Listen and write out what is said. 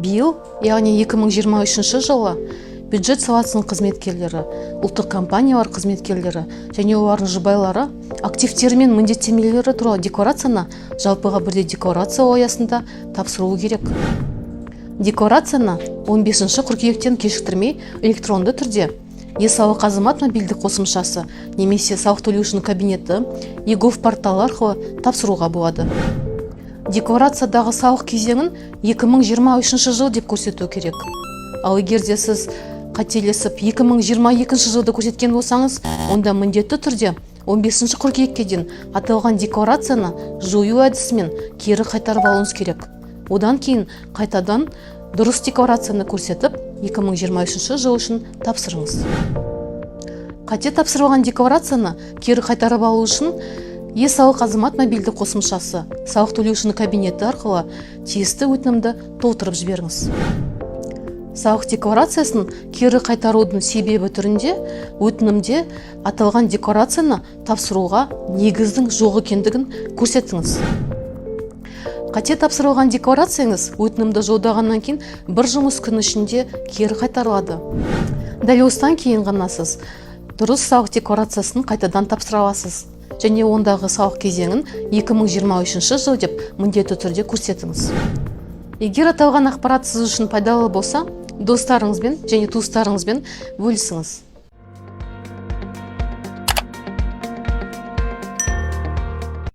Биыл, яғни 2023 жылы бюджет саласының қызметкерлері, ұлттық компаниялар қызметкерлері және олардың жұбайлары активтері мен міндеттемелері туралы декларацияны жалпыға бірдей декларация аясында тапсыруы керек. Декларацияны 15 қыркүйектен кешіктірмей электронды түрде e-салық азамат мобильді қосымшасы немесе салық төлеушінің кабинеті e-gov порталы арқылы тапсыруға болады. Декларациядағы салық кезеңін 2023 жыл деп көрсету керек. Ал егер де сіз қателесіп 2022 жылды көрсеткен болсаңыз, онда міндетті түрде 15 қыркүйекке дейін аталған декларацияны жою әдісімен кері қайтарып алуыңыз керек. Одан кейін қайтадан дұрыс декларацияны көрсетіп, 2023 жыл үшін тапсырыңыз. Қате тапсырылған декларацияны кері қайтарып алу үшін e-салық азамат мобильді қосымшасы салық төлеушінің кабинеті арқылы тиісті өтінімді толтырып жіберіңіз. Салық декларациясын кері қайтарудың себебі түрінде өтінімде аталған декларацияны тапсыруға негіздің жоқ екендігін көрсетіңіз. Қате тапсырылған декларацияңыз өтінімді жолдағаннан кейін бір жұмыс күні ішінде кері қайтарылады. Дәл осыдан кейін ғана сіз дұрыс салық декларациясын қайтадан тапсыра аласыз және ондағы салық кезеңін 2023 жыл деп міндетті түрде көрсетіңіз. Егер аталған ақпарат сіз үшін пайдалы болса, достарыңызбен және туыстарыңызбен бөлісіңіз.